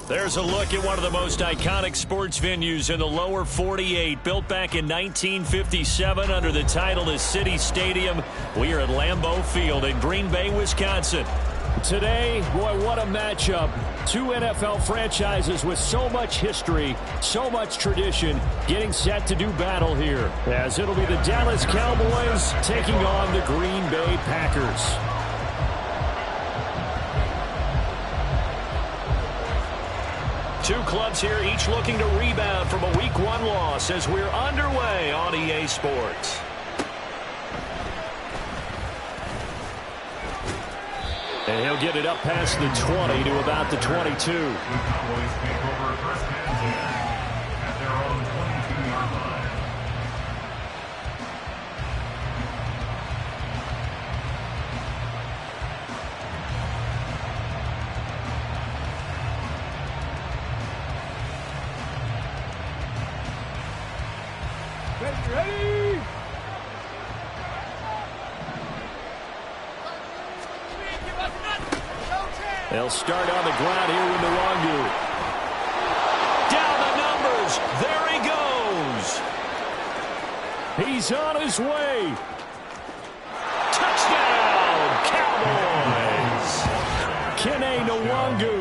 There's a look at one of the most iconic sports venues in the lower 48. Built back in 1957 under the title of City Stadium. We are at Lambeau Field in Green Bay, Wisconsin. Today, boy, what a matchup. Two NFL franchises with so much history, so much tradition, getting set to do battle here. As it'll be the Dallas Cowboys taking on the Green Bay Packers. Two clubs here, each looking to rebound from a Week 1 loss as we're underway on EA Sports. And he'll get it up past the 20 to about the 22. Ready? They'll start on the ground here with Nwangu. Down the numbers. There he goes. He's on his way. Touchdown, Cowboys. Kene Nwangu.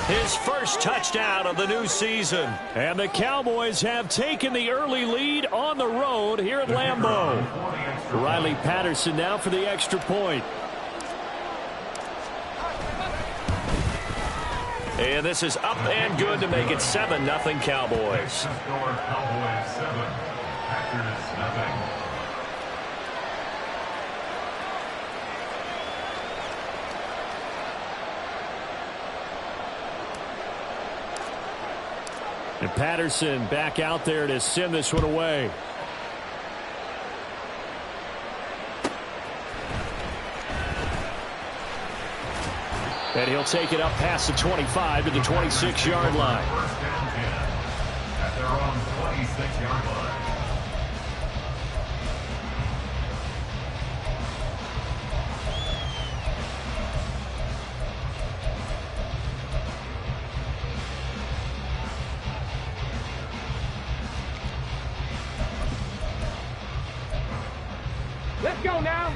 His first touchdown of the new season. And the Cowboys have taken the early lead on the road here at Lambeau. Riley Patterson now for the extra point. And this is up and good to make it 7-0 Cowboys. And Patterson back out there to send this one away. And he'll take it up past the 25 to the 26-yard line. At their own 26-yard line. Let's go now.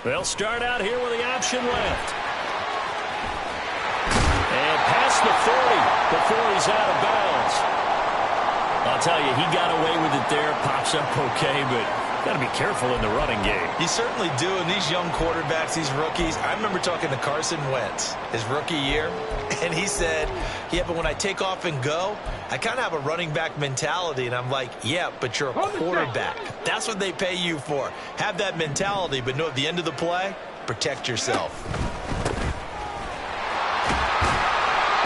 They'll start out here with the option left. And past the 40 before he's out of bounds. I'll tell you, he got away with it there. Pops up okay, but got to be careful in the running game. You certainly do. And these young quarterbacks, these rookies, I remember talking to Carson Wentz his rookie year, and he said, yeah, but when I take off and go, I kind of have a running back mentality. And I'm like, yeah, but you're a quarterback. That's what they pay you for. Have that mentality, but know at the end of the play, protect yourself.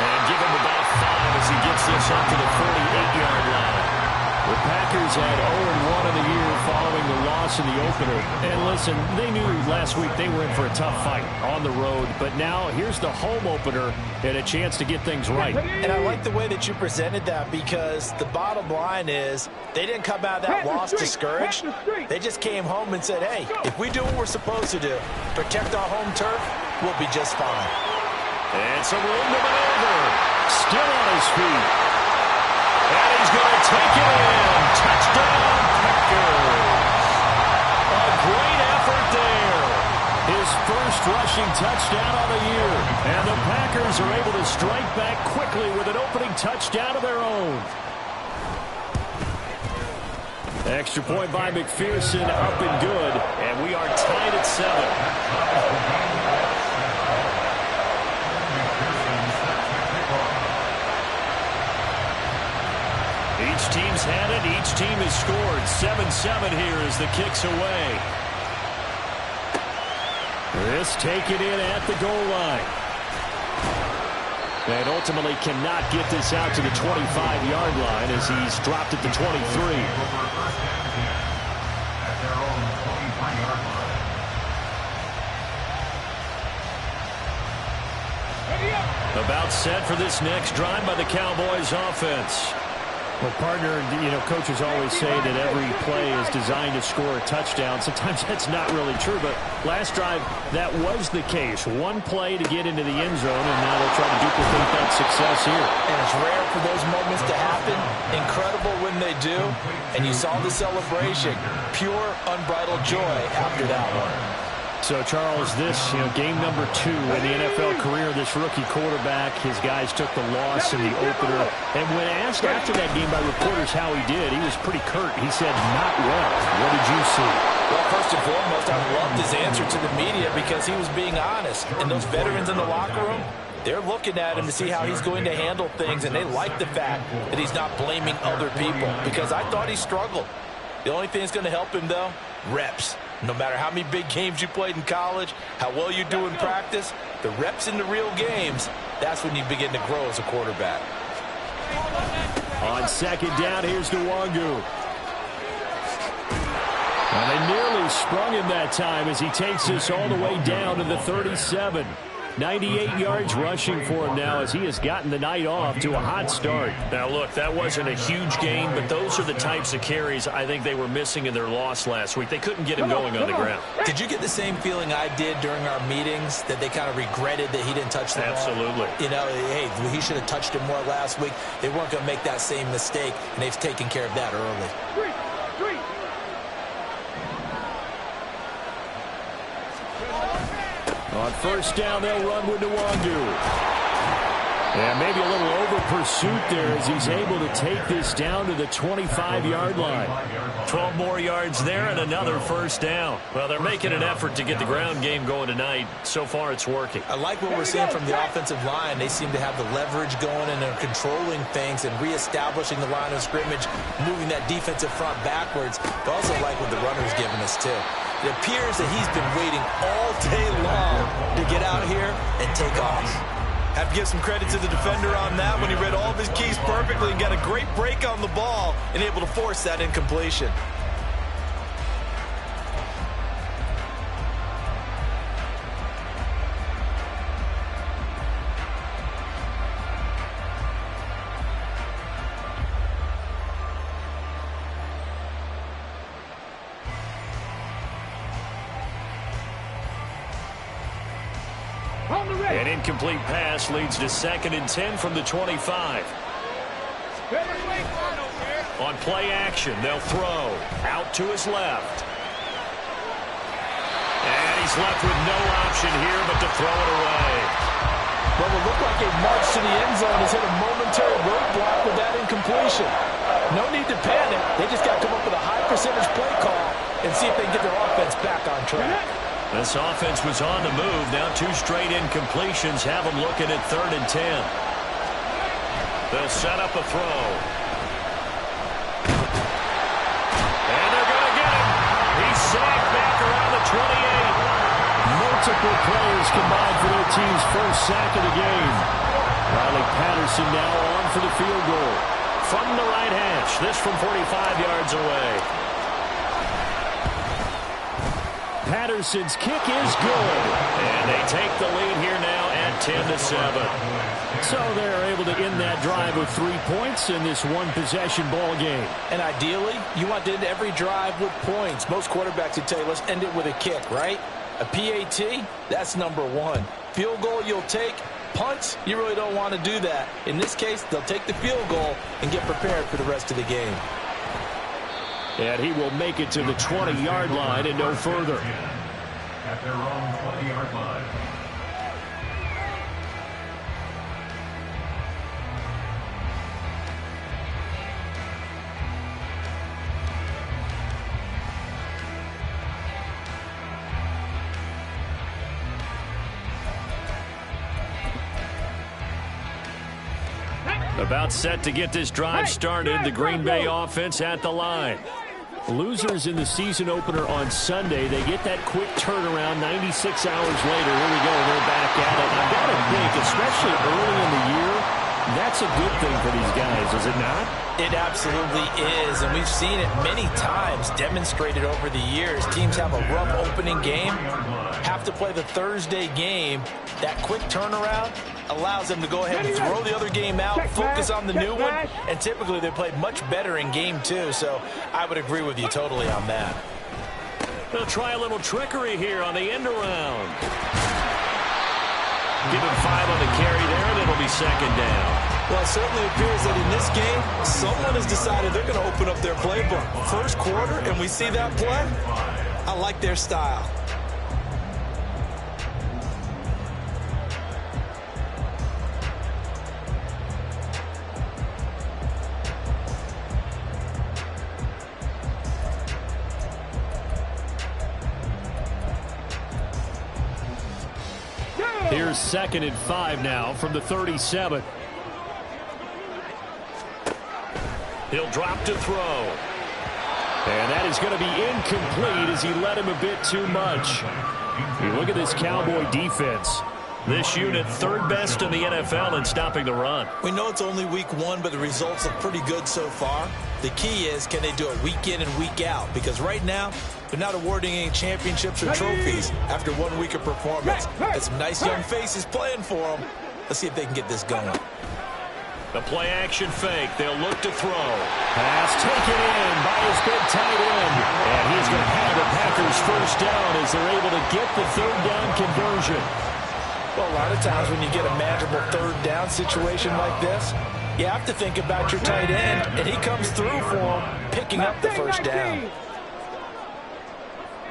And give him about 5 as he gets this up to the 48-yard line. The Packers had 0-1 in the year following the loss in the opener. And listen, they knew last week they were in for a tough fight on the road. But now here's the home opener and a chance to get things right. And I like the way that you presented that, because the bottom line is they didn't come out of that loss discouraged. They just came home and said, hey, if we do what we're supposed to do, protect our home turf, we'll be just fine. And some room to maneuver. Still on his feet. And he's going to take it in. Touchdown, Packers. A great effort there. His first rushing touchdown of the year. And the Packers are able to strike back quickly with an opening touchdown of their own. Extra point by McPherson, up and good, and we are tied at 7. Each team's had it. Each team has scored. 7-7 here as the kick's away. This taken in at the goal line. And ultimately cannot get this out to the 25-yard line as he's dropped at the 23. About set for this next drive by the Cowboys offense. Well, partner, coaches always say that every play is designed to score a touchdown. Sometimes that's not really true, but last drive, that was the case. One play to get into the end zone, and now they'll try to duplicate that success here. And it's rare for those moments to happen. Incredible when they do. And you saw the celebration. Pure, unbridled joy after that one. So, Charles, this, game number 2 in the NFL career of this rookie quarterback. His guys took the loss in the opener. And when asked after that game by reporters how he did, he was pretty curt. He said, not well. What did you see? Well, first and foremost, I loved his answer to the media because he was being honest. And those veterans in the locker room, they're looking at him to see how he's going to handle things. And they like the fact that he's not blaming other people because I thought he struggled. The only thing that's going to help him, though, reps. No matter how many big games you played in college, how well you do in practice, the reps in the real games, that's when you begin to grow as a quarterback. On second down, here's Nwangu. And they nearly sprung him that time as he takes this all the way down to the 37. 98 yards rushing for him now as he has gotten the night off to a hot start. Now, look, that wasn't a huge gain, but those are the types of carries I think they were missing in their loss last week. They couldn't get him going on the ground. Did you get the same feeling I did during our meetings, that they kind of regretted that he didn't touch the ball? Absolutely. Hey, he should have touched it more last week. They weren't going to make that same mistake, and they've taken care of that early. On first down, they'll run with Nwangu. And maybe a little over pursuit there as he's able to take this down to the 25-yard line. 12 more yards there and another first down. Well, they're making an effort to get the ground game going tonight. So far, it's working. I like what we're seeing from the offensive line. They seem to have the leverage going, and they're controlling things and reestablishing the line of scrimmage, moving that defensive front backwards. But also like what the runner's giving us, too. It appears that he's been waiting all day long to get out here and take off. Have to give some credit to the defender on that when he read all of his keys perfectly and got a great break on the ball and able to force that incompletion. An incomplete pass leads to 2nd and 10 from the 25. On play action, they'll throw out to his left. And he's left with no option here but to throw it away. Well, it looked like a march to the end zone has hit a momentary roadblock with that incompletion. No need to panic. They just got to come up with a high percentage play call and see if they can get their offense back on track. This offense was on the move. Now 2 straight incompletions have them looking at 3rd and 10. They'll set up a throw. And they're going to get him. He's sagged back around the 28. Multiple players combined for their team's first sack of the game. Riley Patterson now on for the field goal. From the right hash. This from 45 yards away. Patterson's kick is good. And they take the lead here now at 10-7. So they're able to end that drive with 3 points in this one-possession ball game. And ideally, you want to end every drive with points. Most quarterbacks would tell you, let's end it with a kick, right? A PAT, that's number 1. Field goal you'll take. Punts, you really don't want to do that. In this case, they'll take the field goal and get prepared for the rest of the game. And he will make it to the 20-yard line and no further. At their own 20-yard line. About set to get this drive started. The Green Bay offense at the line. Losers in the season opener on Sunday. They get that quick turnaround 96 hours later. Here we go. They're back at it. I've got to think, especially early in the year, that's a good thing for these guys, is it not? It absolutely is, and we've seen it many times demonstrated over the years. Teams have a rough opening game, have to play the Thursday game. That quick turnaround allows them to go ahead and throw the other game out, focus on the new one, and typically they play much better in game two, so I would agree with you totally on that. They'll try a little trickery here on the end around. Give him 5 on the carry there, and it'll be second down. Well, it certainly appears that in this game, someone has decided they're going to open up their playbook. First quarter, and we see that play. I like their style. Here's 2nd and 5 now from the 37. He'll drop to throw. And that is going to be incomplete as he led him a bit too much. You look at this Cowboy defense. This unit, 3rd best in the NFL in stopping the run. We know it's only week 1, but the results look pretty good so far. The key is, can they do it week in and week out? Because right now, they're not awarding any championships or trophies after 1 week of performance. Got some nice young faces playing for them. Let's see if they can get this going. The play-action fake. They'll look to throw. Pass taken in by his big tight end. And he's going to have the Packers first down as they're able to get the 3rd down conversion. Well, a lot of times when you get a manageable 3rd down situation like this, you have to think about your tight end, and he comes through for him, picking up the first down.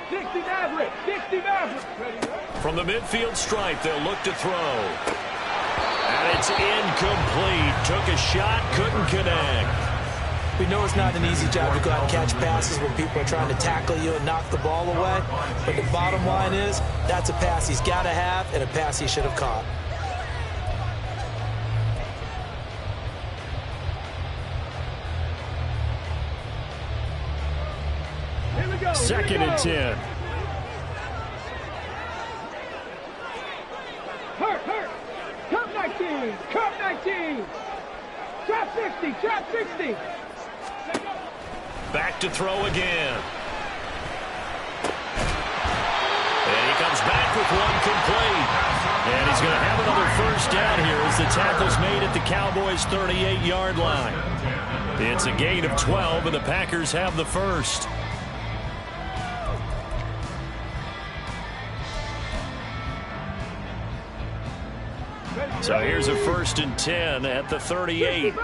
60 Maverick, 60 Maverick. From the midfield stripe, they'll look to throw. And it's incomplete. Took a shot, couldn't connect. We know it's not an easy job to go out and catch passes when people are trying to tackle you and knock the ball away. But the bottom line is, that's a pass he's got to have and a pass he should have caught. Here we go. 2nd and 10. Hurt. Cup 19. Cup 19. Trap 60. Trap 60. Back to throw again. And he comes back with one complete. And he's going to have another first down here as the tackle's made at the Cowboys' 38-yard line. It's a gain of 12, and the Packers have the first. So here's a 1st and 10 at the 38.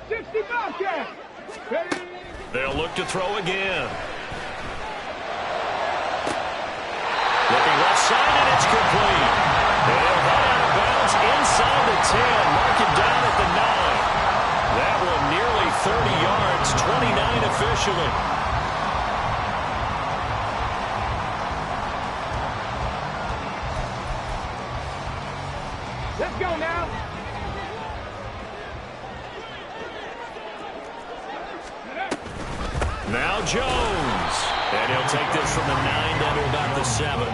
60 Bobcat. Ready? They'll look to throw again. Looking left side, and it's complete. They'll high out of bounds inside the 10. Mark it down at the 9. That one nearly 30 yards, 29 officially. Let's go now. Now Jones. And he'll take this from the 9 down to about the 7.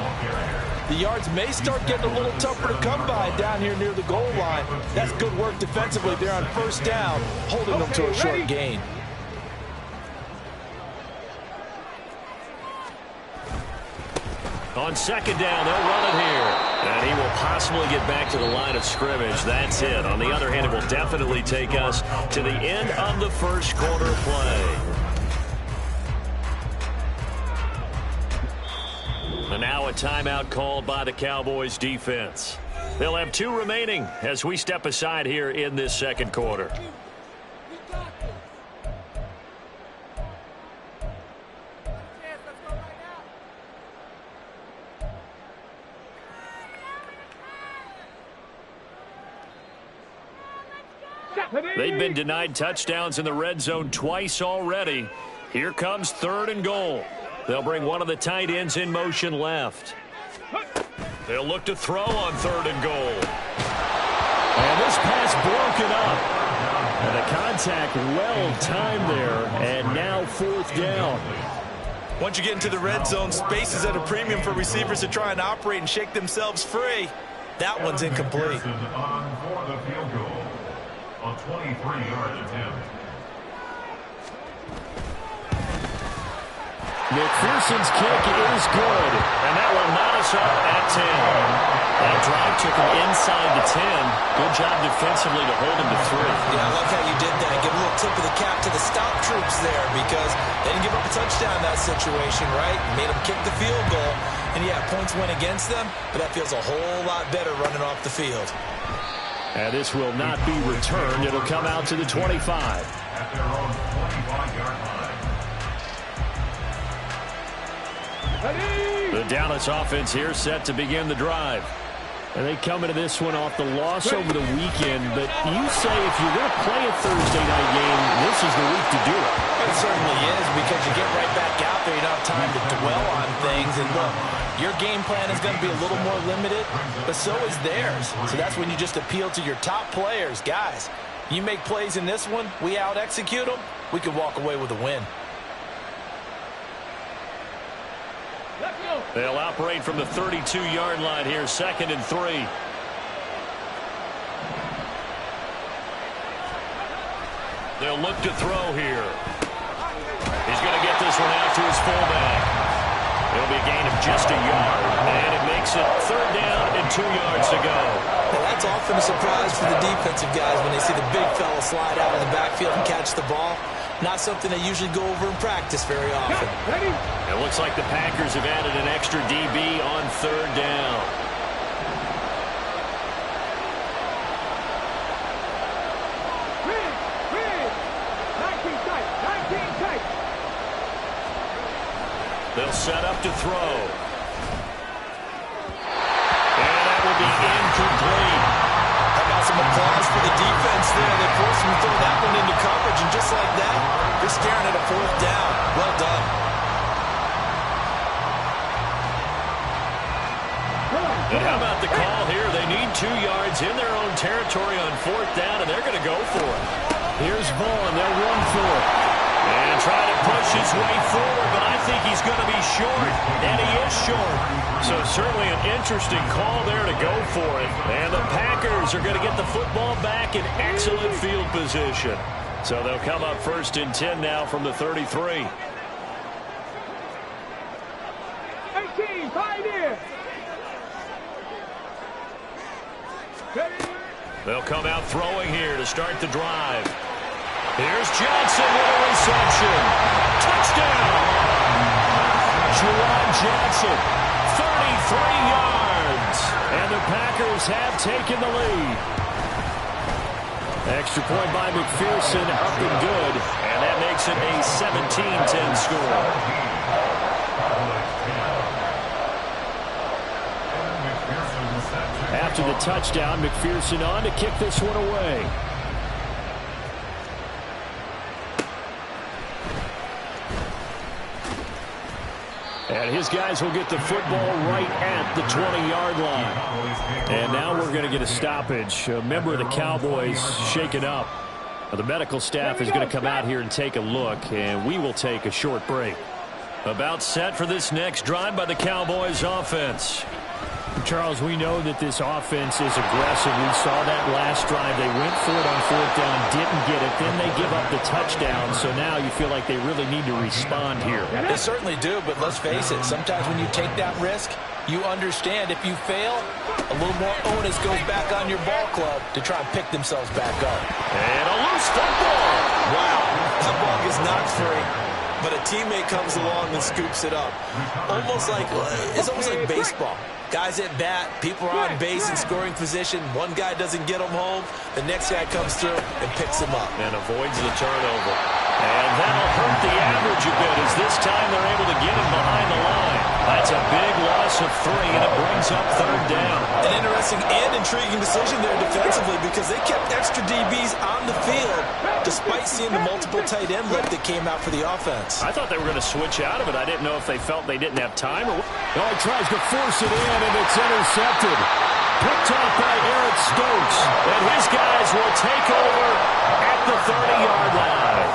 The yards may start getting a little tougher to come by down here near the goal line. That's good work defensively there on first down, holding them to a short gain. On 2nd down, they'll run it here. And he will possibly get back to the line of scrimmage. That's it. On the other hand, it will definitely take us to the end of the first quarter play. And now a timeout called by the Cowboys defense. They'll have 2 remaining as we step aside here in this second quarter. They've been denied touchdowns in the red zone twice already. Here comes 3rd and goal. They'll bring one of the tight ends in motion left. They'll look to throw on 3rd and goal. And this pass broken up. And the contact well timed there, and now 4th down. Once you get into the red zone, space is at a premium for receivers to try and operate and shake themselves free. That one's incomplete. On for the field goal. A 23-yard attempt. McPherson's kick is good, and that will knot us up at 10. That drive took him inside the 10. Good job defensively to hold him to 3. Yeah, I love how you did that. Give a little tip of the cap to the stop troops there because they didn't give up a touchdown in that situation, right? Made them kick the field goal. And, yeah, points went against them, but that feels a whole lot better running off the field. And this will not be returned. It'll come out to the 25. At their own 25-yard line. The Dallas offense here set to begin the drive. And they come into this one off the loss over the weekend. But you say if you're going to play a Thursday night game, this is the week to do it. It certainly is because you get right back out there. You don't have time to dwell on things. And look, your game plan is going to be a little more limited, but so is theirs. So that's when you just appeal to your top players. Guys, you make plays in this one, we out-execute them, we can walk away with a win. They'll operate from the 32-yard line here, 2nd and 3. They'll look to throw here. He's going to get this one out to his fullback. It'll be a gain of just a yard, and it makes it 3rd down and 2 yards to go. Well, that's often a surprise for the defensive guys when they see the big fella slide out of the backfield and catch the ball. Not something they usually go over in practice very often. It looks like the Packers have added an extra DB on 3rd down. They'll set up to throw. And that will be incomplete. How about some applause for the defense there? They forced him to throw that one into coverage, and just like that, they're staring at a 4th down. Well done. And how about the call here? They need 2 yards in their own territory on 4th down, and they're going to go for it. Here's Vaughn. They'll run for it. And try to push his way forward, but I think he's going to be short, and he is short. So certainly an interesting call there to go for it. And the Packers are going to get the football back in excellent field position. So they'll come up 1st and 10 now from the 33. 18, 5 here. They'll come out throwing here to start the drive. Here's Johnson with a reception. Touchdown! Juwan Johnson, 33 yards. And the Packers have taken the lead. Extra point by McPherson, up and good. And that makes it a 17-10 score. After the touchdown, McPherson on to kick this one away. And his guys will get the football right at the 20-yard line. And now we're going to get a stoppage. A member of the Cowboys shaken up. The medical staff is going to come out here and take a look, and we will take a short break. About set for this next drive by the Cowboys offense. Charles, we know that this offense is aggressive. We saw that last drive. They went for it on 4th down, didn't get it. Then they give up the touchdown. So now you feel like they really need to respond here. They certainly do, but let's face it. Sometimes when you take that risk, you understand if you fail, a little more onus goes back on your ball club to try and pick themselves back up. And a loose football. Wow, that ball gets knocked free, but a teammate comes along and scoops it up. It's almost like baseball. Guys at bat, people are on base in scoring position. One guy doesn't get them home. The next guy comes through and picks him up. And avoids the turnover. And that'll hurt the average a bit as this time they're able to get him behind the line. That's a big loss of 3, and it brings up 3rd down. An interesting and intriguing decision there defensively because they kept extra DBs on the field despite seeing the multiple tight end look that came out for the offense. I thought they were going to switch out of it. I didn't know if they felt they didn't have time. Or he tries to force it in, and it's intercepted. picked off by Eric Stokes. And his guys will take over at the 30-yard line.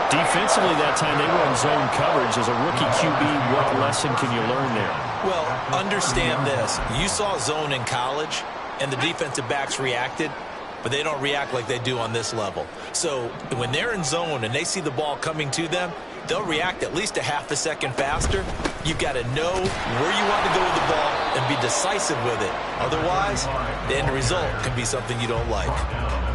Defensively that time, they were in zone coverage. As a rookie QB, what lesson can you learn there? Well, understand this. You saw zone in college, and the defensive backs reacted, but they don't react like they do on this level. So when they're in zone and they see the ball coming to them, they'll react at least a half a second faster. You've got to know where you want to go with the ball and be decisive with it. Otherwise, the end result can be something you don't like.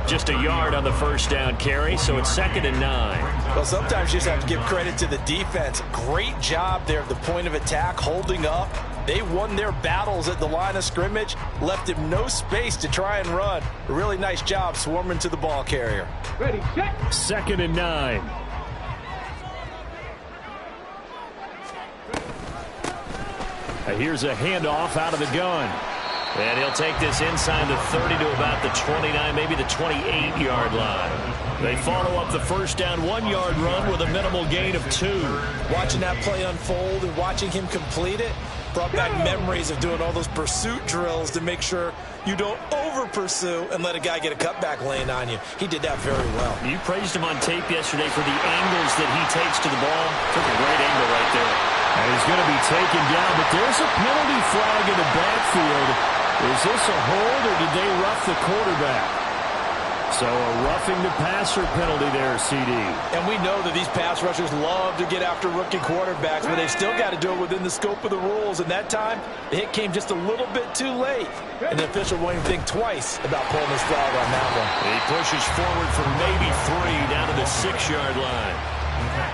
Just a yard on the first down carry, so it's 2nd and 9. Well, sometimes you just have to give credit to the defense. Great job there at the point of attack, holding up. They won their battles at the line of scrimmage, left him no space to try and run. A really nice job swarming to the ball carrier. Ready, set. 2nd and 9. Here's a handoff out of the gun. And he'll take this inside the 30 to about the 29, maybe the 28-yard line. They follow up the first down 1-yard run with a minimal gain of 2. Watching that play unfold and watching him complete it brought back memories of doing all those pursuit drills to make sure you don't over-pursue and let a guy get a cutback lane on you. He did that very well. You praised him on tape yesterday for the angles that he takes to the ball. Took a great angle right there. And he's going to be taken down, but there's a penalty flag in the backfield. Is this a hold, or did they rough the quarterback? So a roughing the passer penalty there, CD. And we know that these pass rushers love to get after rookie quarterbacks, but they've still got to do it within the scope of the rules. And that time, the hit came just a little bit too late. And the official won't even think twice about pulling his flag on that one. He pushes forward for maybe 3 down to the 6-yard line.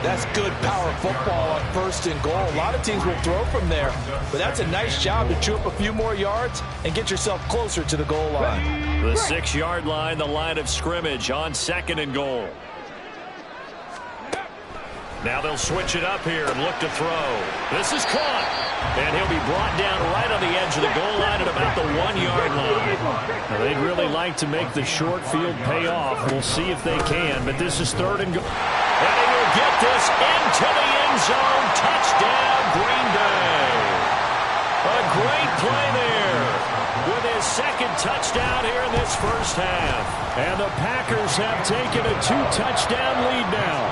That's good power football on 1st and goal. A lot of teams will throw from there, but that's a nice job to chew up a few more yards and get yourself closer to the goal line. The 6-yard line, the line of scrimmage on 2nd and goal. Now they'll switch it up here and look to throw. This is caught, and he'll be brought down right on the edge of the goal line at about the 1-yard line. Now, they'd really like to make the short field pay off. We'll see if they can, but this is 3rd and goal. And he will get this into the end zone. Touchdown, Green Bay. A great play there with his 2nd touchdown here in this first half. And the Packers have taken a 2-touchdown lead now.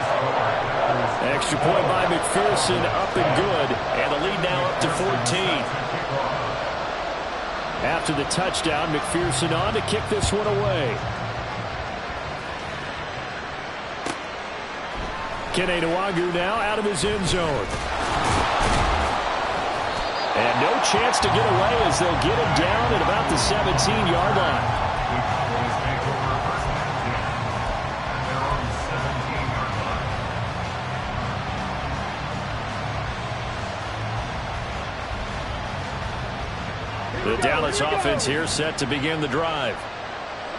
Extra point by McPherson, up and good. And the lead now up to 14. After the touchdown, McPherson on to kick this one away. Kene Nwangwu now out of his end zone. And no chance to get away as they'll get him down at about the 17-yard line. The Dallas offense here set to begin the drive.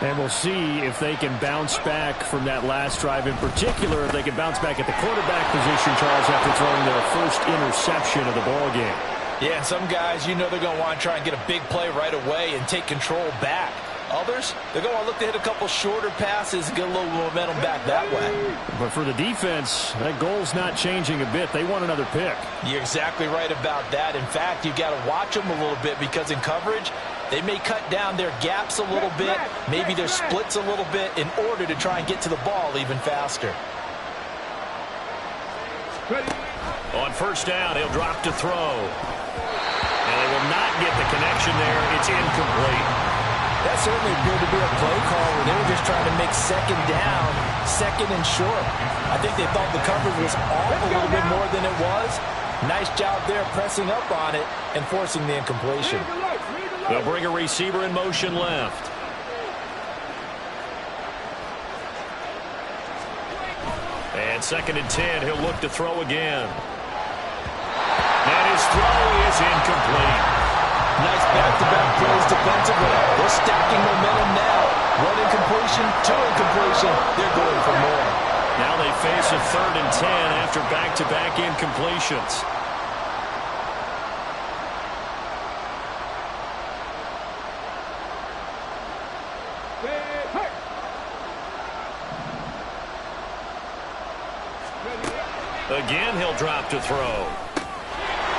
And we'll see if they can bounce back from that last drive. In particular, if they can bounce back at the quarterback position, Charles, after throwing their first interception of the ball game. Yeah, some guys, you know they're going to want to try and get a big play right away and take control back. Others, they're going to look to hit a couple shorter passes and get a little momentum back that way. But for the defense, that goal's not changing a bit. They want another pick. You're exactly right about that. In fact, you've got to watch them a little bit because in coverage, they may cut down their gaps a little bit, maybe their splits a little bit in order to try and get to the ball even faster. On first down, he'll drop to throw. And they will not get the connection there. It's incomplete. That certainly appeared to be a play call where they were just trying to make 2nd down, 2nd and short. I think they thought the coverage was off a little bit more than it was. Nice job there pressing up on it and forcing the incompletion. They'll bring a receiver in motion left. And 2nd and 10, he'll look to throw again. And his throw is incomplete. Nice back-to-back plays defensively. They're stacking momentum now. 1 incompletion, 2 incompletion. They're going for more. Now they face a 3rd and 10 after back-to-back incompletions. Again, he'll drop to throw.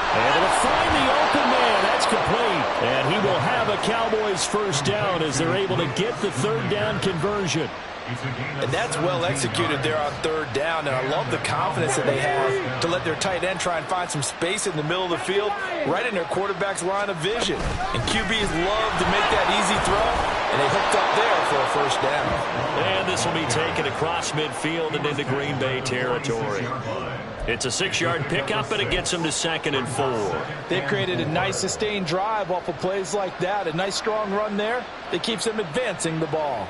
And it'll find the open man. That's complete. And he will have a Cowboys first down as they're able to get the third down conversion. And that's well executed there on third down, and I love the confidence that they have to let their tight end try and find some space in the middle of the field, right in their quarterback's line of vision. And QBs love to make that easy throw, and they hooked up there for a first down. And this will be taken across midfield and into Green Bay territory. It's a 6-yard pickup, and it gets them to 2nd and 4. They've created a nice sustained drive off of plays like that. A nice strong run there that keeps them advancing the ball.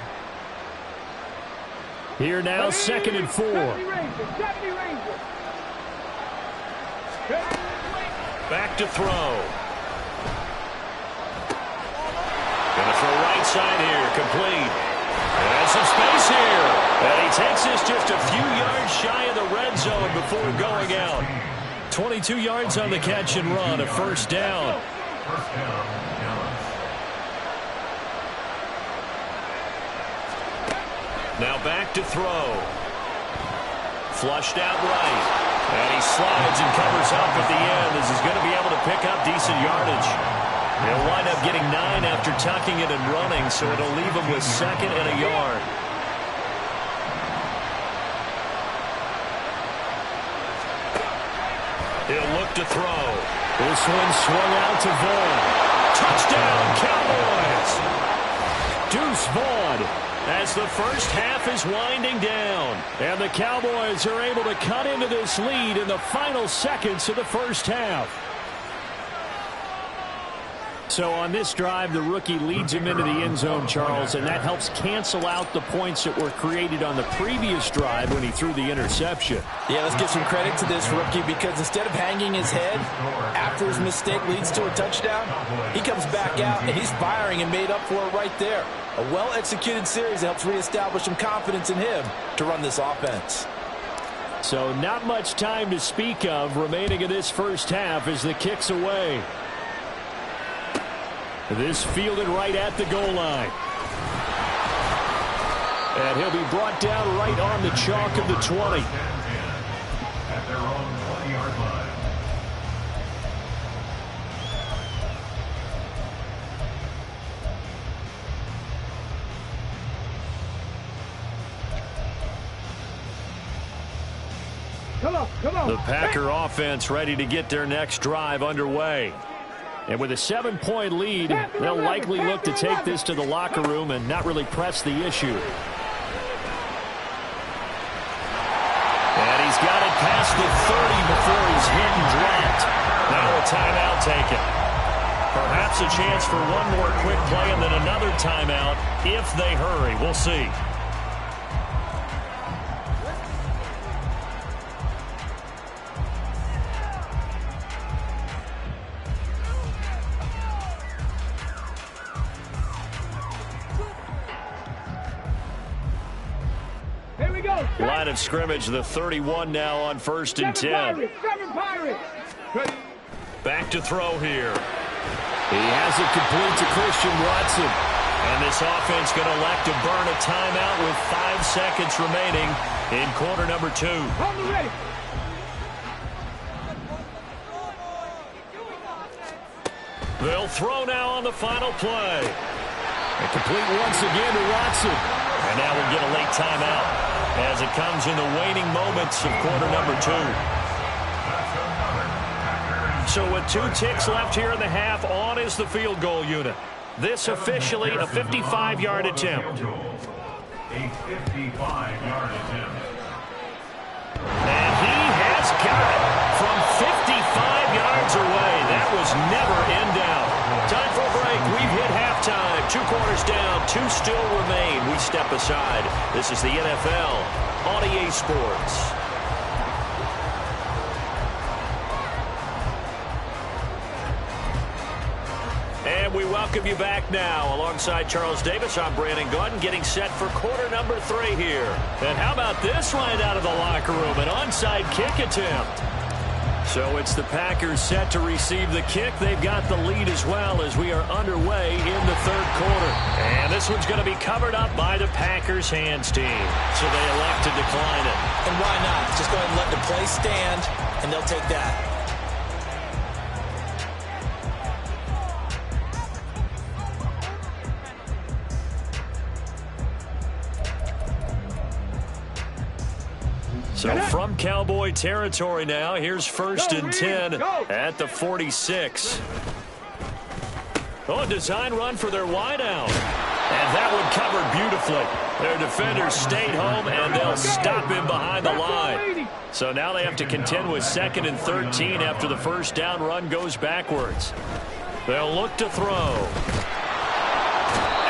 Here now, 2nd and 4. Back to throw. Gonna throw right side here, complete. And some space here. And he takes this just a few yards shy of the red zone before going out. 22 yards on the catch and run, a first down. Now back to throw. Flushed out right. And he slides and covers up at the end as he's going to be able to pick up decent yardage. He'll wind up getting 9 after tucking it and running, so it'll leave him with 2nd and a yard. He'll look to throw. This one swung out to Vaughn. Touchdown, Cowboys! Deuce Vaughn, as the first half is winding down. And the Cowboys are able to cut into this lead in the final seconds of the first half. So on this drive, the rookie leads him into the end zone, Charles, and that helps cancel out the points that were created on the previous drive when he threw the interception. Yeah, let's give some credit to this rookie, because instead of hanging his head after his mistake leads to a touchdown, he comes back out and he's firing and made up for it right there. A well-executed series helps reestablish some confidence in him to run this offense. So not much time to speak of remaining in this first half as the kick's away. This fielded right at the goal line. And he'll be brought down right on the chalk of the 20. At their own 20-yard line. Come on. The Packer offense ready to get their next drive underway. And with a 7-point lead, they'll likely look to take this to the locker room and not really press the issue. And he's got it past the 30 before he's hit and dropped. Now a timeout taken. Perhaps a chance for one more quick play and then another timeout if they hurry. We'll see. Line of scrimmage, the 31 now on 1st and 10. Back to throw here. He has it complete to Christian Watson. And this offense going to elect to burn a timeout with 5 seconds remaining in quarter number 2. They'll throw now on the final play. And complete once again to Watson. And now we'll get a late timeout as it comes in the waning moments of quarter number 2. So with 2 ticks left here in the half, on is the field goal unit. This officially a 55-yard attempt. A 55-yard attempt. And he has got it from 55 yards away. That was never in doubt. Time for a break. We've hit halftime. 2 quarters down. 2 still remain. We step aside. This is the NFL on EA Sports. And we welcome you back now. Alongside Charles Davis, I'm Brandon Gordon, getting set for quarter number 3 here. And how about this right out of the locker room? An onside kick attempt. So it's the Packers set to receive the kick. They've got the lead as well as we are underway in the 3rd quarter. And this one's going to be covered up by the Packers hands team. So they elect to decline it. And why not? Just go ahead and let the play stand, and they'll take that. So from Cowboy territory now, here's 1st and 10 at the 46. Oh, a design run for their wideout. And that one covered beautifully. Their defenders stayed home, and they'll stop him behind the line. So now they have to contend with 2nd and 13 after the first down run goes backwards. They'll look to throw.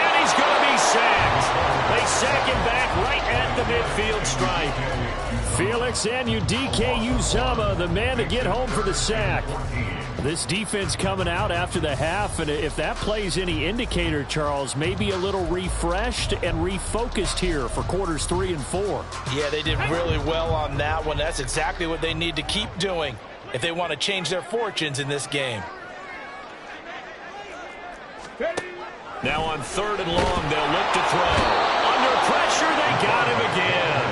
And he's going to be sacked. They sack him back right at the midfield stripe. Felix Anudike-Uzomah, the man to get home for the sack. This defense coming out after the half, and if that plays any indicator, Charles, maybe a little refreshed and refocused here for quarters 3 and 4. Yeah, they did really well on that one. That's exactly what they need to keep doing if they want to change their fortunes in this game. Now on 3rd and long, they'll look to throw. Under pressure, they got him again.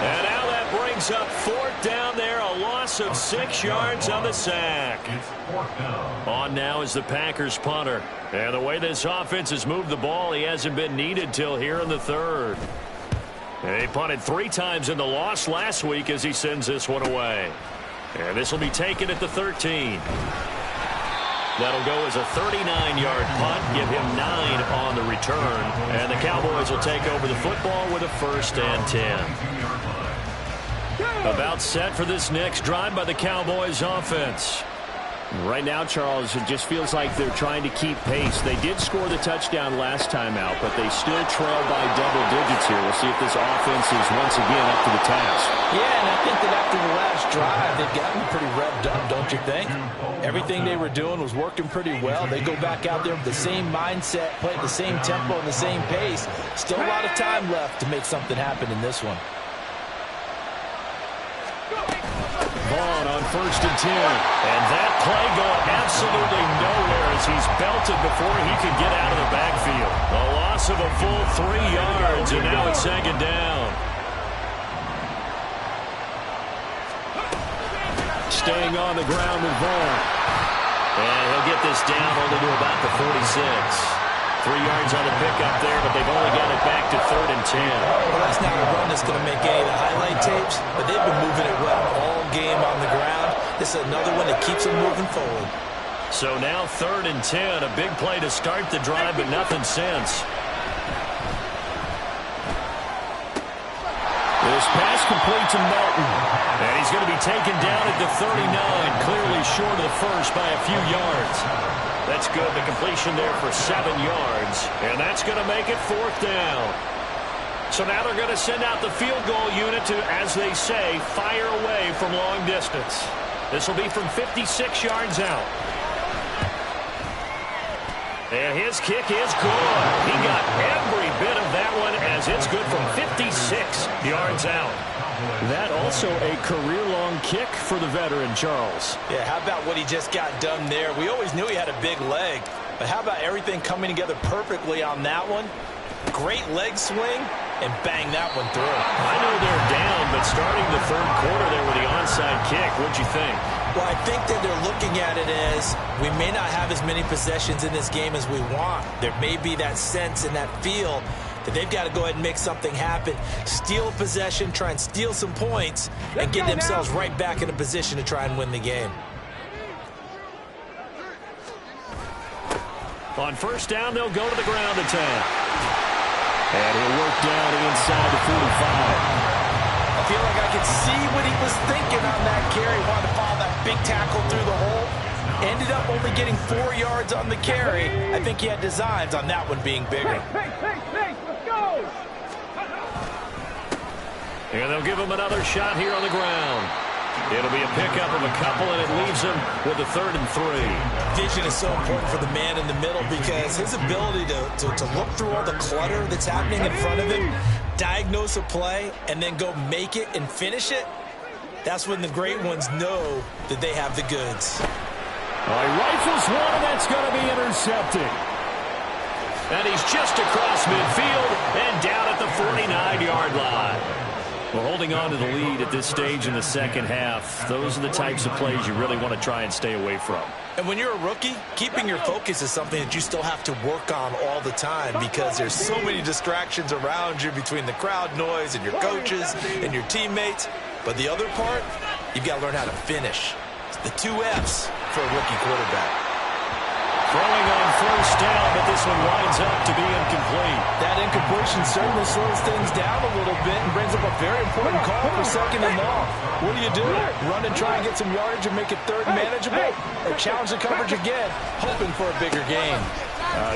And now that brings up 4th down there, a loss of 6 yards on the sack. On now is the Packers punter. And the way this offense has moved the ball, he hasn't been needed till here in the 3rd. And he punted 3 times in the loss last week as he sends this one away. And this will be taken at the 13. That'll go as a 39-yard punt, give him 9 on the return. And the Cowboys will take over the football with a 1st and 10. About set for this next drive by the Cowboys offense. Right now, Charles, it just feels like they're trying to keep pace. They did score the touchdown last time out, but they still trail by double digits here. We'll see if this offense is once again up to the task. Yeah, and I think that after the last drive, they've gotten pretty revved up, don't you think? Everything they were doing was working pretty well. They go back out there with the same mindset, play at the same tempo and the same pace. Still a lot of time left to make something happen in this one. Vaughn on 1st and 10. And that play going absolutely nowhere as he's belted before he can get out of the backfield. A loss of a full 3 yards, and now it's 2nd down. Staying on the ground with Vaughn. And he'll get this down only to about the 46. 3 yards on the pickup there, but they've only got it back to 3rd and 10. Well, that's not a run that's going to make any of the highlight tapes, but they've been moving it well all game on the ground. This is another one that keeps them moving forward. So now 3rd and 10, a big play to start the drive, but nothing since. This pass complete to Melton. And he's going to be taken down at the 39, clearly short of the first by a few yards. That's good. The completion there for 7 yards. And that's going to make it 4th down. So now they're going to send out the field goal unit to, as they say, fire away from long distance. This will be from 56 yards out. And his kick is good. He got every bit of that one as it's good from 56 yards out. That also a career-long kick for the veteran, Charles. Yeah, how about what he just got done there? We always knew he had a big leg, but how about everything coming together perfectly on that one? Great leg swing, and bang that one through. I know they're down, but starting the 3rd quarter there with the onside kick, what'd you think? Well, I think that they're looking at it as we may not have as many possessions in this game as we want. There may be that sense and that feel that they've got to go ahead and make something happen, steal a possession, try and steal some points, and get themselves right back in a position to try and win the game. On 1st down, they'll go to the ground attack. And he'll work down inside the 45. I feel like I could see what he was thinking on that carry. Wanted to follow that big tackle through the hole. Ended up only getting 4 yards on the carry. I think he had designs on that one being bigger. Hey, let's go! And they'll give him another shot here on the ground. It'll be a pickup of a couple, and it leaves him with a 3rd and 3. Vision is so important for the man in the middle because his ability to look through all the clutter that's happening in front of him, diagnose a play, and then go make it and finish it, that's when the great ones know that they have the goods. Well, he rifles one, and that's going to be intercepted. And he's just across midfield and down at the 49-yard line. We're holding on to the lead at this stage in the 2nd half. Those are the types of plays you really want to try and stay away from. And when you're a rookie, keeping your focus is something that you still have to work on all the time because there's so many distractions around you between the crowd noise and your coaches and your teammates. But the other part, you've got to learn how to finish. It's the 2 F's for a rookie quarterback. Throwing on first down, but this one winds up to be incomplete. That incompletion certainly slows things down a little bit and brings up a very important call for 2nd and long. What do? Run and try and get some yardage and make it 3rd and manageable? Or challenge the coverage again, hoping for a bigger gain?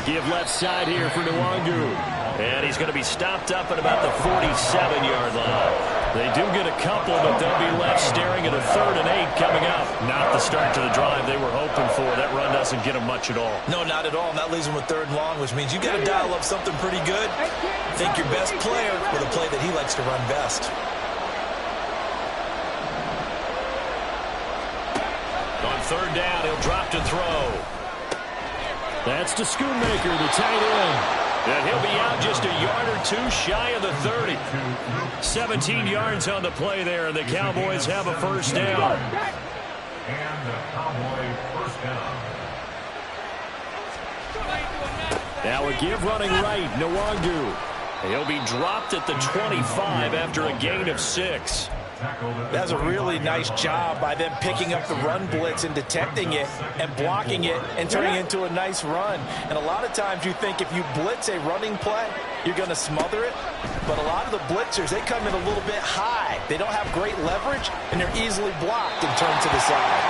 Give left side here for Nwangu. And he's going to be stopped up at about the 47-yard line. They do get a couple, but they'll be left staring at a 3rd and 8 coming up. Not the start to the drive they were hoping for. That run doesn't get them much at all. No, not at all. And that leaves them with 3rd and long, which means you got to dial up something pretty good. Think your best player with a play that he likes to run best. On 3rd down, he'll drop to throw. That's to Schoonmaker, the tight end. And he'll be out just a yard or 2 shy of the 30. 17 yards on the play there, and the Cowboys have a first down. And the Cowboy first down. Now a give running right, Nwangu. He'll be dropped at the 25 after a gain of 6. That's a really nice job by them picking up the run blitz and detecting it and blocking it and turning it into a nice run. And a lot of times you think if you blitz a running play, you're going to smother it. But a lot of the blitzers, they come in a little bit high. They don't have great leverage, and they're easily blocked and turned to the side.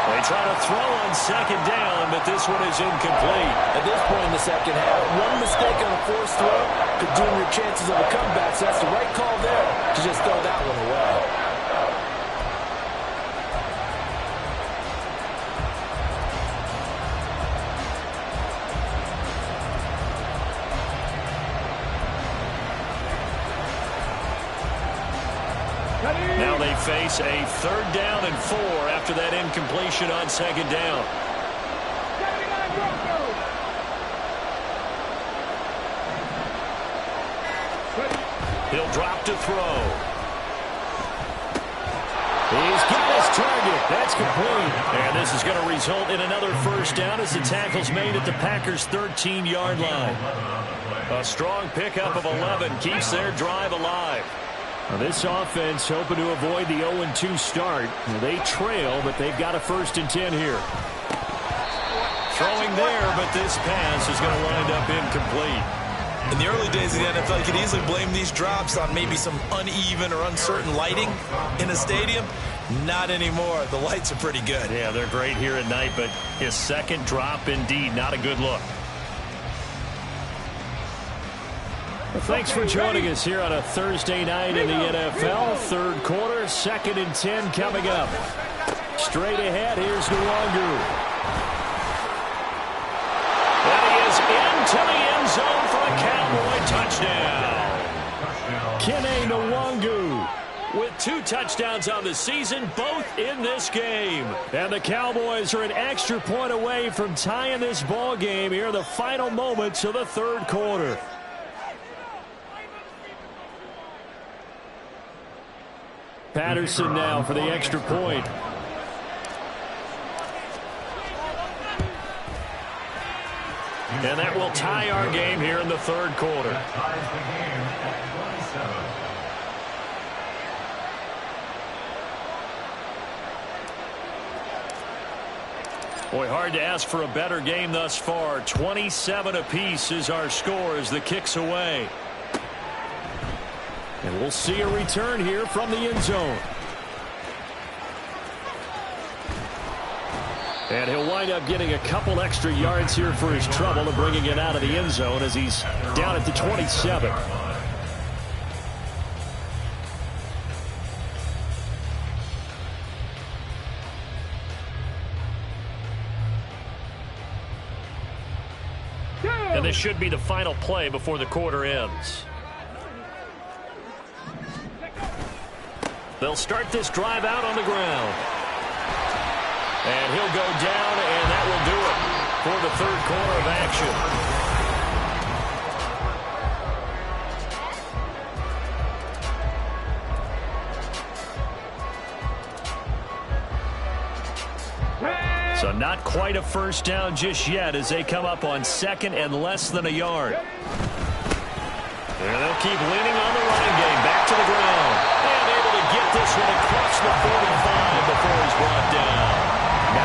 They try to throw on 2nd down, but this one is incomplete. At this point in the 2nd half, one mistake on a forced throw could doom your chances of a comeback. So that's the right call there to just throw that one away. Now they face a 3rd down and 4 after that incompletion on 2nd down. He'll drop to throw. He's got his target. That's complete. And this is going to result in another first down as the tackle's made at the Packers' 13-yard line. A strong pickup of 11 keeps their drive alive. Now this offense hoping to avoid the 0-2 start. They trail, but they've got a 1st and 10 here. Throwing there, but this pass is going to wind up incomplete. In the early days of the NFL, you could easily blame these drops on maybe some uneven or uncertain lighting in a stadium. Not anymore. The lights are pretty good. Yeah, they're great here at night, but his 2nd drop, indeed, not a good look. Well, thanks for joining us here on a Thursday night in the NFL. 3rd quarter, 2nd and 10 coming up. Straight ahead, here's Nwangu. And he is into the end zone for a Cowboy touchdown. Kene Nwangu with 2 touchdowns on the season, both in this game. And the Cowboys are an extra point away from tying this ball game here in the final moments of the 3rd quarter. Patterson now for the extra point. And that will tie our game here in the 3rd quarter. Boy, hard to ask for a better game thus far. 27 apiece is our score as the kick's away. And we'll see a return here from the end zone. And he'll wind up getting a couple extra yards here for his trouble and bringing it out of the end zone as he's down at the 27. And this should be the final play before the quarter ends. They'll start this drive out on the ground. And he'll go down, and that will do it for the 3rd quarter of action. So not quite a first down just yet as they come up on second and less than a yard. And they'll keep leaning on the running game. Back to the ground. And able to get this one across the 45 before he's brought down.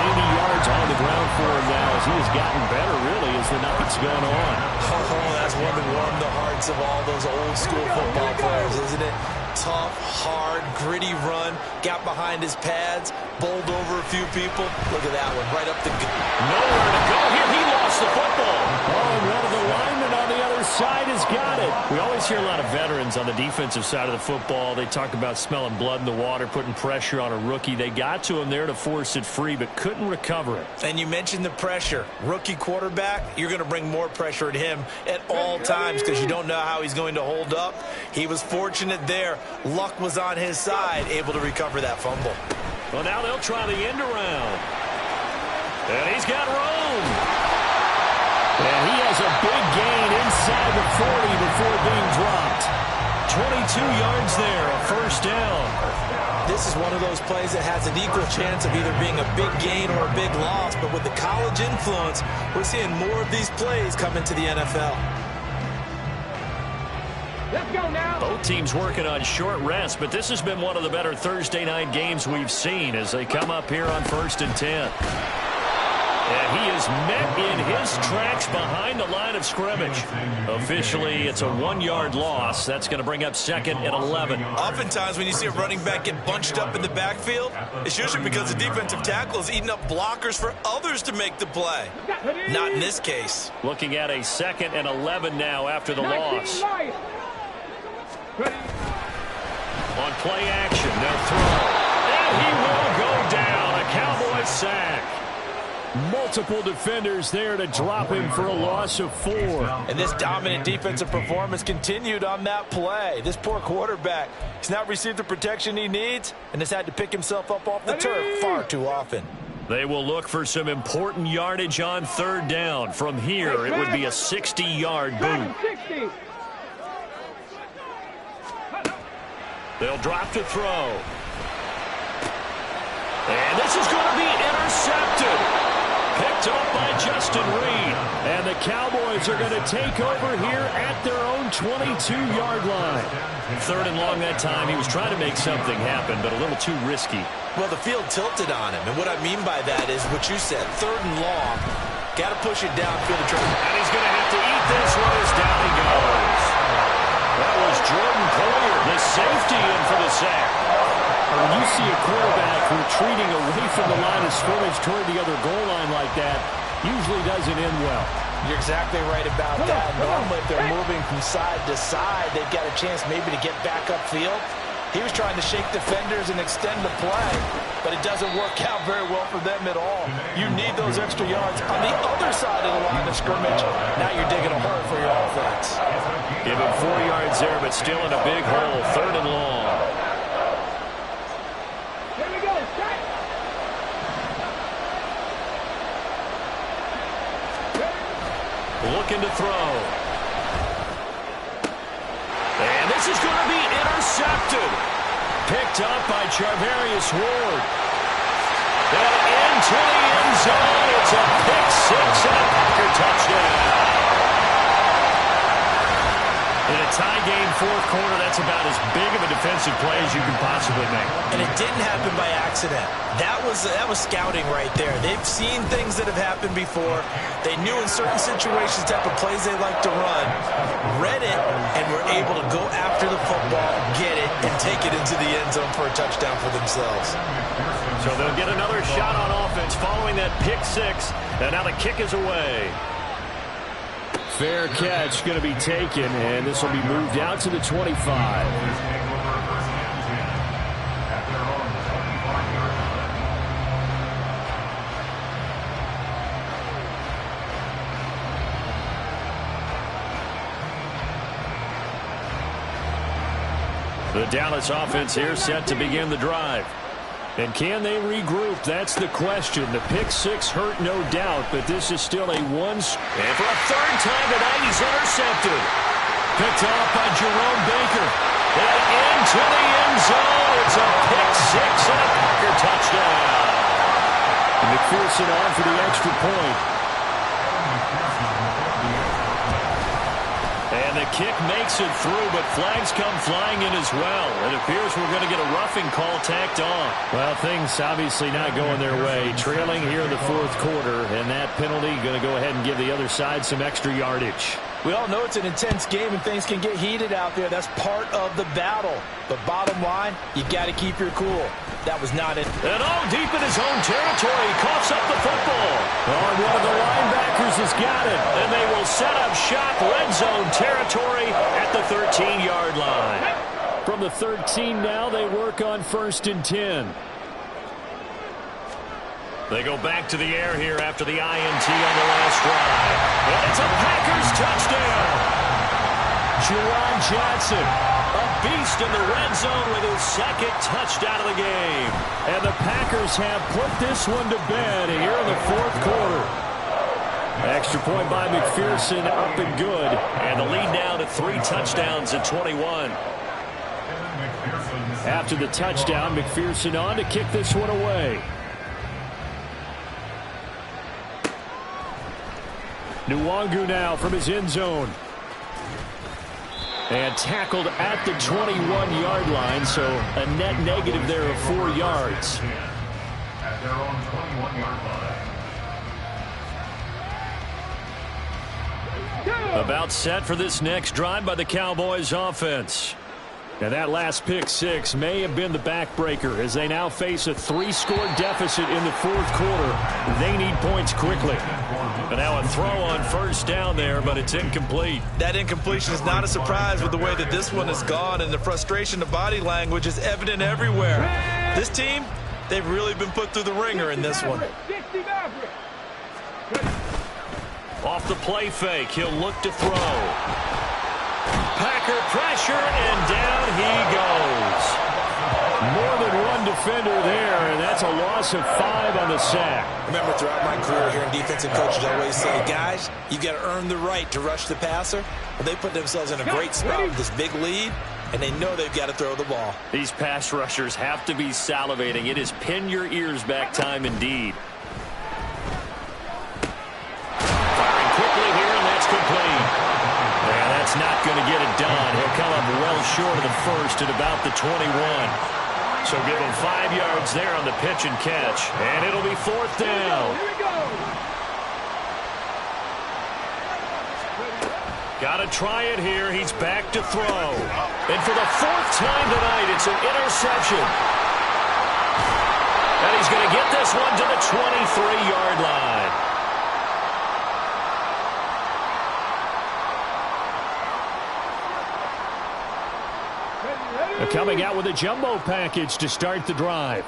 90 yards on the ground for him now as he has gotten better, really, as the night's gone on. Oh, that's one to warm the hearts of all those old school football players, isn't it? Tough, hard, gritty run. Got behind his pads, bowled over a few people. Look at that one, right up the gut. Nowhere to go here. He lost the football. Oh, and one of the linemen on the other side has got it. We always hear a lot of veterans on the defensive side of the football. They talk about smelling blood in the water, putting pressure on a rookie. They got to him there to force it free, but couldn't recover it. And you mentioned the pressure. Rookie quarterback, you're going to bring more pressure at him at all times because you don't know how he's going to hold up. He was fortunate there. Luck was on his side, able to recover that fumble. Well, now they'll try the end around. And he's got room. And he has a big gain inside the 40 before being dropped. 22 yards there, a first down. This is one of those plays that has an equal chance of either being a big gain or a big loss. But with the college influence, we're seeing more of these plays come into the NFL. Let's go now. Both teams working on short rest, but this has been one of the better Thursday night games we've seen as they come up here on 1st and 10. And he is met in his tracks behind the line of scrimmage. Officially, it's a 1-yard loss. That's going to bring up 2nd and 11. Oftentimes, when you see a running back get bunched up in the backfield, it's usually because the defensive tackle is eating up blockers for others to make the play. Not in this case. Looking at a 2nd and 11 now after the loss. On play action, they'll throw. And he will go down. A Cowboy sack. Multiple defenders there to drop him for a loss of 4. And this dominant defensive performance continued on that play. This poor quarterback, he's not received the protection he needs and has had to pick himself up off the turf far too often. They will look for some important yardage on 3rd down. From here, it would be a 60-yard boot. They'll drop to throw. And this is going to be intercepted. Picked up by Justin Reed. And the Cowboys are going to take over here at their own 22-yard line. 3rd and long that time. He was trying to make something happen, but a little too risky. Well, the field tilted on him. And what I mean by that is what you said. 3rd and long. Got to push it downfield to try. And he's going to have to eat this one as down he goes. That was Jordan Poyer, the safety, in for the sack. When you see a quarterback retreating away from the line of scrimmage toward the other goal line like that, usually doesn't end well. You're exactly right about that. Normally, if they're moving from side to side, they've got a chance maybe to get back upfield. He was trying to shake defenders and extend the play, but it doesn't work out very well for them at all. You need those extra yards on the other side of the line of scrimmage. Now you're digging a hole for your offense. Give him 4 yards there, but still in a big hole. 3rd and long. Looking to throw. And this is going to be intercepted. Picked up by Charvarius Ward. And into the end zone. It's a pick 6 and a Packer touchdown. In a tie game, 4th quarter, that's about as big of a defensive play as you can possibly make. And it didn't happen by accident. That was scouting right there. They've seen things that have happened before. They knew in certain situations type of plays they like to run, read it, and were able to go after the football, get it, and take it into the end zone for a touchdown for themselves. So they'll get another shot on offense following that pick 6, and now the kick is away. Fair catch going to be taken, and this will be moved out to the 25. The Dallas offense here set to begin the drive. And can they regroup? That's the question. The pick 6 hurt, no doubt, but this is still a one. And for a 3rd time tonight, he's intercepted. Picked off by Jerome Baker. And into the end zone. It's a pick 6 and a Packer touchdown. McPherson on for the extra point. And the kick makes it through, but flags come flying in as well. It appears we're going to get a roughing call tacked on. Well, things obviously not going their way. Trailing here in the fourth quarter, and that penalty going to go ahead and give the other side some extra yardage. We all know it's an intense game and things can get heated out there. That's part of the battle. But bottom line, you got to keep your cool. That was not it. And all deep in his own territory. He coughs up the football. Oh, one of the linebackers has got it. And they will set up shop, red zone territory at the 13-yard line. From the 13 now, they work on 1st and 10. They go back to the air here after the INT on the last drive. And it's a Packers touchdown. Juwan Johnson, a beast in the red zone with his second touchdown of the game. And the Packers have put this one to bed here in the fourth quarter. Extra point by McPherson, up and good. And the lead now to 3 touchdowns at 21. After the touchdown, McPherson on to kick this one away. Nwangu now from his end zone. And tackled at the 21-yard line, so a net negative there of 4 yards. At their own 21-yard line. About set for this next drive by the Cowboys offense. And that last pick six may have been the backbreaker as they now face a 3-score deficit in the fourth quarter. They need points quickly. And now a throw on first down there, but it's incomplete. That incompletion is not a surprise with the way that this one has gone, and the frustration, the body language is evident everywhere. This team, they've really been put through the ringer in this one. Off the play fake, he'll look to throw. Packer pressure, and down he goes. More than one defender there, and that's a loss of 5 on the sack. Remember, throughout my career here in defensive coaches always say, guys, you got to earn the right to rush the passer. Well, they put themselves in a great spot with this big lead, and they know they've got to throw the ball. These pass rushers have to be salivating. It is pin your ears back time indeed. Firing quickly here, and that's complete. And that's not going to get it done. He'll come up well short of the first at about the 21. So give him 5 yards there on the pitch and catch. And it'll be 4th down. Got to try it here. He's back to throw. And for the 4th time tonight, it's an interception. And he's going to get this one to the 23-yard line. Coming out with a jumbo package to start the drive.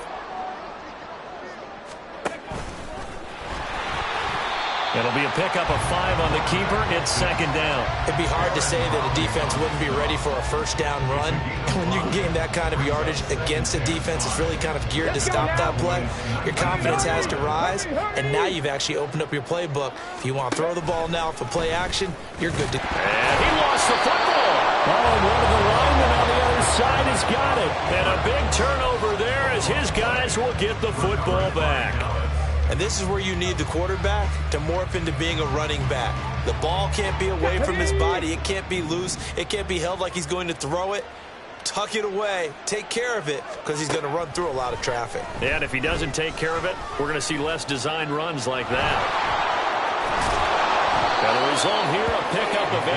It'll be a pickup of 5 on the keeper. It's 2nd down. It'd be hard to say that a defense wouldn't be ready for a first down run. When you can gain that kind of yardage against a defense, it's really kind of geared to stop that play. Your confidence has to rise, and now you've actually opened up your playbook. If you want to throw the ball now for play action, you're good to go. And he lost the football. Oh, and one of the linemen on the other side has got it. And a big turnover there as his guys will get the football back. And this is where you need the quarterback to morph into being a running back. The ball can't be away from his body. It can't be loose. It can't be held like he's going to throw it. Tuck it away. Take care of it because he's going to run through a lot of traffic. Yeah, and if he doesn't take care of it, we're going to see less designed runs like that. And the result here, a pickup of 8.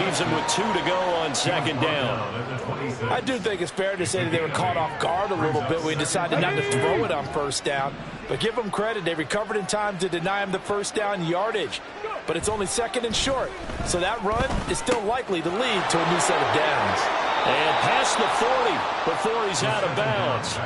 Leaves him with 2 to go on 2nd down. I do think it's fair to say that they were caught off guard a little bit when he decided not to throw it on first down. But give them credit. They recovered in time to deny him the first down yardage. But it's only 2nd and short. So that run is still likely to lead to a new set of downs. And past the 40 before he's out of bounds.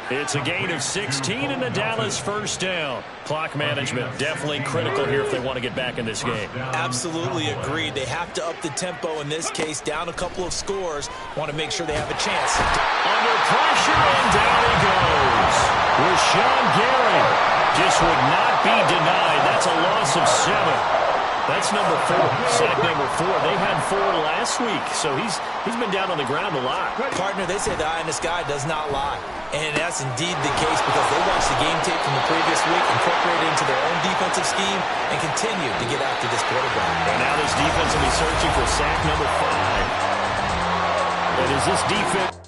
It's a gain of 16 and a Dallas first down. Clock management definitely critical here if they want to get back in this game. Absolutely agreed. They have to up the tempo in this case, down a couple of scores. Want to make sure they have a chance. Under pressure, and down he goes. Rashawn Gary just would not be denied. That's a loss of 7. That's number 4. Sack number 4. They had 4 last week, so he's been down on the ground a lot. Partner, they say the eye in the sky does not lie. And that's indeed the case because they watched the game tape from the previous week, incorporated it into their own defensive scheme, and continued to get after this quarterback. And now this defense will be searching for sack number 5. And is this defense...